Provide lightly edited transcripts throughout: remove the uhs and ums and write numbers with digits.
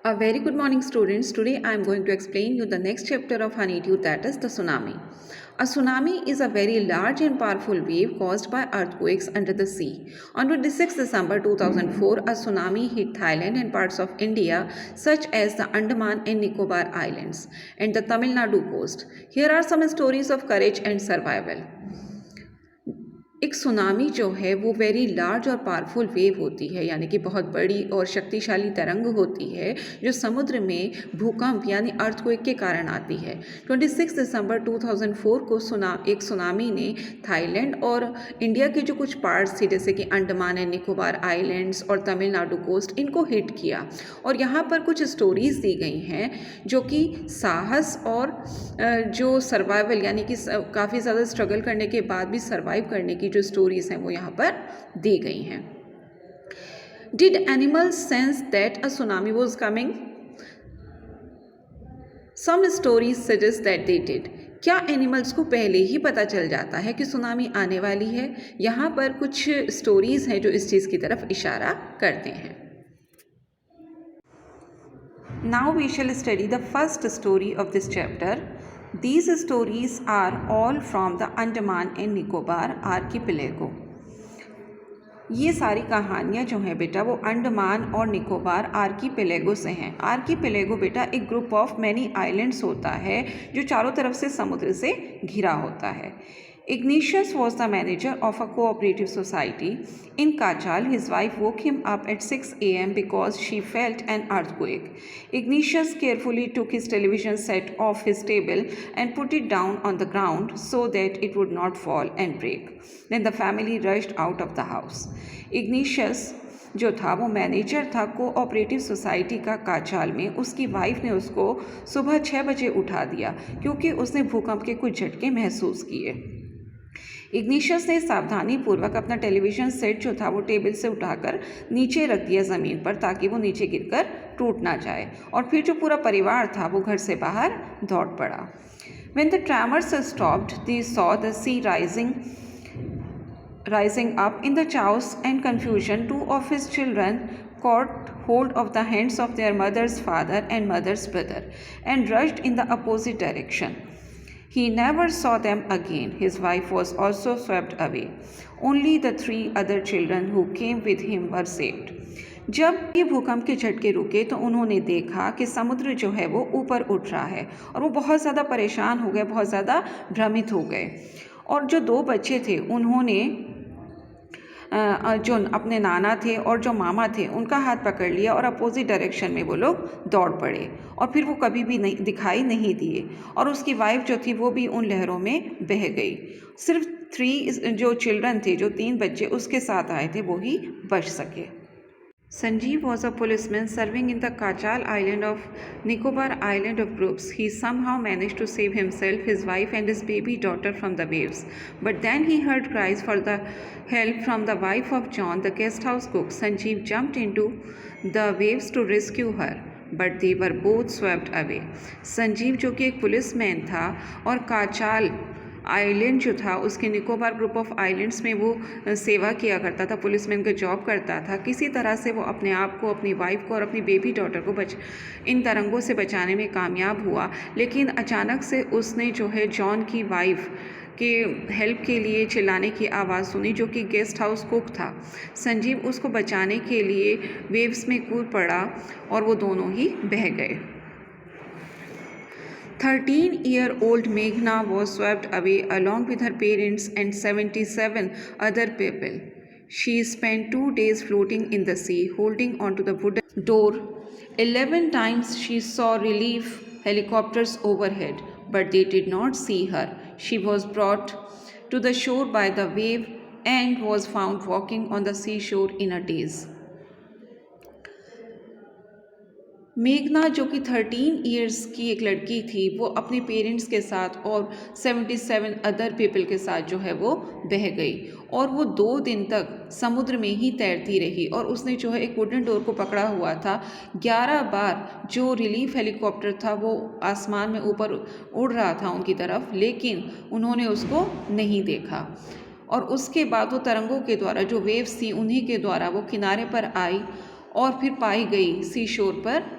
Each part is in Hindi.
A very good morning, students. Today I am going to explain you the next chapter of Honeydew, that is the tsunami. A tsunami is a very large and powerful wave caused by earthquakes under the sea. On 26 December 2004, a tsunami hit Thailand and parts of India such as the Andaman and Nicobar Islands and the Tamil Nadu coast. Here are some stories of courage and survival. एक सुनामी जो है वो वेरी लार्ज और पावरफुल वेव होती है, यानी कि बहुत बड़ी और शक्तिशाली तरंग होती है जो समुद्र में भूकंप यानी अर्थक्वेक के कारण आती है। 26 दिसंबर 2004 को एक सुनामी ने थाईलैंड और इंडिया के जो कुछ पार्ट्स थे जैसे कि अंडमान एंड निकोबार आइलैंड्स और तमिलनाडु कोस्ट, इनको हिट किया। और यहाँ पर कुछ स्टोरीज दी गई हैं जो कि साहस और जो सर्वाइवल यानी कि काफ़ी ज़्यादा स्ट्रगल करने के बाद भी सर्वाइव करने की जो स्टोरीज हैं वो यहाँ पर दी गई हैं। Did animals sense that a tsunami was coming? Some stories suggest that they did. क्या एनिमल्स को पहले ही पता चल जाता है कि सुनामी आने वाली है? यहाँ पर कुछ स्टोरीज हैं जो इस चीज़ की तरफ इशारा करते हैं। Now we shall study the first story of this chapter. These stories are all from the Andaman and Nicobar archipelago. ये सारी कहानियाँ जो हैं बेटा वो अंडमान और निकोबार आर्कीपेलेगो से हैं। आर्कीपेलेगो बेटा एक ग्रुप ऑफ मैनी आइलैंड्स होता है जो चारों तरफ से समुद्र से घिरा होता है। Ignatius was the manager of a cooperative society in Kachal. His wife woke him up at 6 a.m. because she felt an earthquake. Ignatius carefully took his television set off his table and put it down on the ground so that it would not fall and break. Then the family rushed out of the house. Ignatius जो था वो मैनेजर था कोऑपरेटिव सोसाइटी का काचाल में। उसकी वाइफ ने उसको सुबह 6 बजे उठा दिया क्योंकि उसने भूकंप के कुछ झटके महसूस किए। इग्निशियस ने सावधानी पूर्वक अपना टेलीविज़न सेट जो था वो टेबल से उठाकर नीचे रख दिया ज़मीन पर ताकि वो नीचे गिरकर टूट ना जाए, और फिर जो पूरा परिवार था वो घर से बाहर दौड़ पड़ा। When the tremors stopped, they saw the sea rising up. In the chaos and confusion, two of his children caught hold of the hands of their mother's father and mother's brother and rushed in the opposite direction. He never saw them again. His wife was also swept away. Only the 3 other children who came with him were saved. जब ये भूकंप के झटके रुके तो उन्होंने देखा कि समुद्र जो है वो ऊपर उठ रहा है और वो बहुत ज़्यादा परेशान हो गए, बहुत ज़्यादा भ्रमित हो गए। और जो 2 बच्चे थे उन्होंने जो अपने नाना थे और जो मामा थे उनका हाथ पकड़ लिया और अपोजिट डायरेक्शन में वो लोग दौड़ पड़े और फिर वो कभी भी नहीं दिखाई नहीं दिए, और उसकी वाइफ जो थी वो भी उन लहरों में बह गई। सिर्फ 3 जो चिल्ड्रन थे, जो 3 बच्चे उसके साथ आए थे, वो ही बच सके। Sanjeev was a policeman serving in the Kachal island of Nicobar island of groups. He somehow managed to save himself, his wife and his baby daughter from the waves. But then he heard cries for the help from the wife of John, the guest house cook. Sanjeev jumped into the waves to rescue her, but they were both swept away. Sanjeev जो कि एक पुलिसमैन था और काचाल आइलैंड जो था उसके निकोबार ग्रुप ऑफ आइलैंड्स में वो सेवा किया करता था, पुलिसमैन का जॉब करता था। किसी तरह से वो अपने आप को, अपनी वाइफ को और अपनी बेबी डॉटर को इन तरंगों से बचाने में कामयाब हुआ। लेकिन अचानक से उसने जो है जॉन की वाइफ के हेल्प के लिए चिल्लाने की आवाज़ सुनी, जो कि गेस्ट हाउस कुक था। संजीव उसको बचाने के लिए वेव्स में कूद पड़ा और वो दोनों ही बह गए। 13-year-old Meghna was swept away along with her parents and 77 other people. She spent 2 days floating in the sea, holding onto the wooden door. 11 times she saw relief helicopters overhead, but they did not see her. She was brought to the shore by the wave and was found walking on the seashore in a daze. मेघना जो कि 13 इयर्स की एक लड़की थी, वो अपने पेरेंट्स के साथ और 77 अदर पीपल के साथ जो है वो बह गई और वो 2 दिन तक समुद्र में ही तैरती रही। और उसने जो है एक वुडन डोर को पकड़ा हुआ था। 11 बार जो रिलीफ हेलीकॉप्टर था वो आसमान में ऊपर उड़ रहा था उनकी तरफ, लेकिन उन्होंने उसको नहीं देखा। और उसके बाद वो तरंगों के द्वारा, जो वेव्स थी उन्हीं के द्वारा वो किनारे पर आई और फिर पाई गई सी शोर पर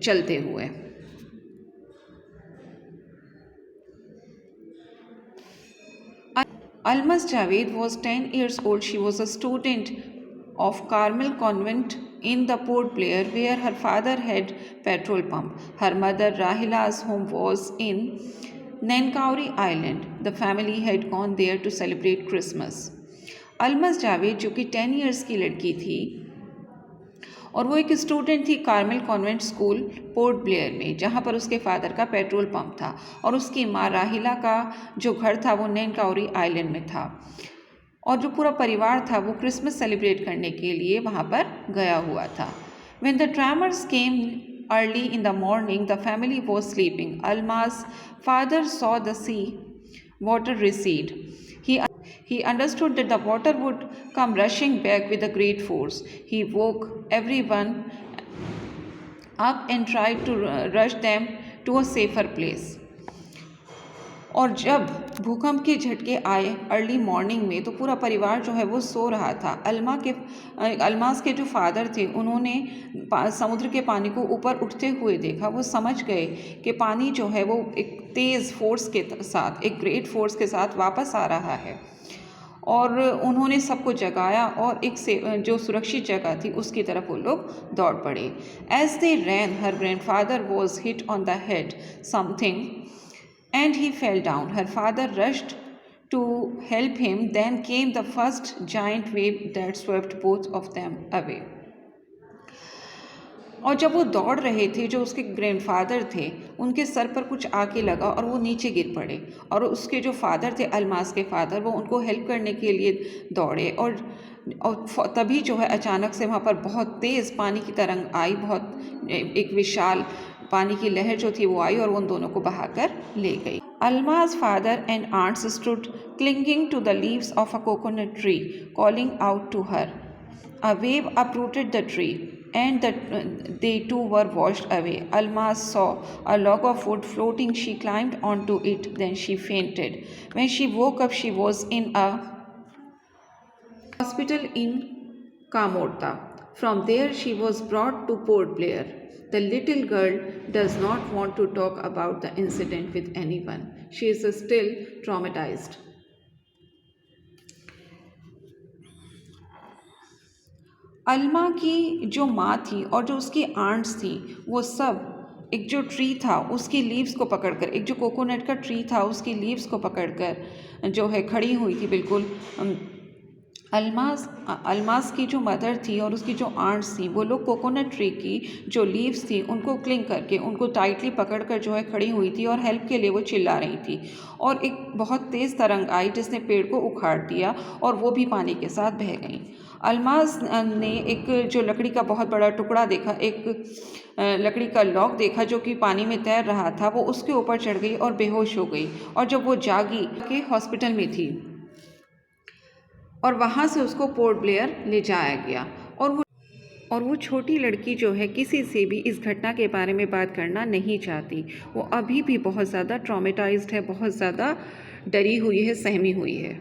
चलते हुए। Almas Javed was 10 years old. She was a student of Carmel Convent in the Port Blair, where her father had petrol pump. Her mother Rahila's home was in Nankauri Island. The family had gone there to celebrate Christmas. Almas Javed जो कि 10 ईयर्स की लड़की थी और वो एक स्टूडेंट थी Carmel convent school port Blair में, जहाँ पर उसके फादर का पेट्रोल पंप था, और उसकी माँ राहिला का जो घर था वो नैनकाउरी आइलैंड में था, और जो पूरा परिवार था वो क्रिसमस सेलिब्रेट करने के लिए वहाँ पर गया हुआ था। When the trammers came early in the morning, the family was sleeping. Alma's father saw the sea water recede. He understood that the water would come rushing back with a great force. He woke everyone up and tried to rush them to a safer place. और जब भूकंप के झटके आए अर्ली मॉर्निंग में तो पूरा परिवार जो है वो सो रहा था। अलमास के जो फादर थे उन्होंने समुद्र के पानी को ऊपर उठते हुए देखा। वो समझ गए कि पानी जो है वो एक तेज़ फोर्स के साथ, एक ग्रेट फोर्स के साथ वापस आ रहा है, और उन्होंने सबको जगाया और एक से जो सुरक्षित जगह थी उसकी तरफ वो लोग दौड़ पड़े। As they ran her grandfather was hit on the head something and he fell down. Her father rushed to help him. Then came the first giant wave that swept both of them away. और जब वो दौड़ रहे थे, जो उसके ग्रैंडफादर थे उनके सर पर कुछ आके लगा और वो नीचे गिर पड़े, और उसके जो फादर थे अलमास के फादर, वो उनको हेल्प करने के लिए दौड़े, और तभी जो है अचानक से वहाँ पर बहुत तेज़ पानी की तरंग आई, बहुत एक विशाल पानी की लहर जो थी वो आई और उन दोनों को बहाकर ले गई। Alma's father and aunts stood clinging to the leaves of a coconut tree, calling out to her. A wave uprooted the tree, and they too were washed away. Alma saw a log of wood floating. She climbed onto it. Then she fainted. When she woke up, she was in a hospital in Kamorta. From there, she was brought to Port Blair. The little girl does not want to talk about the incident with anyone. She is still traumatized. अलमा की जो माँ थी और जो उसकी आंट्स थी वो सब एक जो ट्री था उसकी लीव्स को पकड़कर, एक जो कोकोनट का ट्री था उसकी लीव्स को पकड़कर जो है खड़ी हुई थी बिल्कुल। अलमास की जो मदर थी और उसकी जो आंट्स थी वो लोग कोकोनट ट्री की जो लीव्स थी उनको क्लिंग करके, उनको टाइटली पकड़कर जो है खड़ी हुई थी और हेल्प के लिए वो चिल्ला रही थी, और एक बहुत तेज़ तरंग आई जिसने पेड़ को उखाड़ दिया और वो भी पानी के साथ बह गई। अलमास ने एक जो लकड़ी का बहुत बड़ा टुकड़ा देखा, एक लकड़ी का लॉग देखा जो कि पानी में तैर रहा था, वो उसके ऊपर चढ़ गई और बेहोश हो गई, और जब वो जागी के हॉस्पिटल में थी और वहाँ से उसको पोर्ट ब्लेयर ले जाया गया। और वो छोटी लड़की जो है किसी से भी इस घटना के बारे में बात करना नहीं चाहती। वो अभी भी बहुत ज़्यादा ट्रॉमेटाइज्ड है, बहुत ज़्यादा डरी हुई है, सहमी हुई है।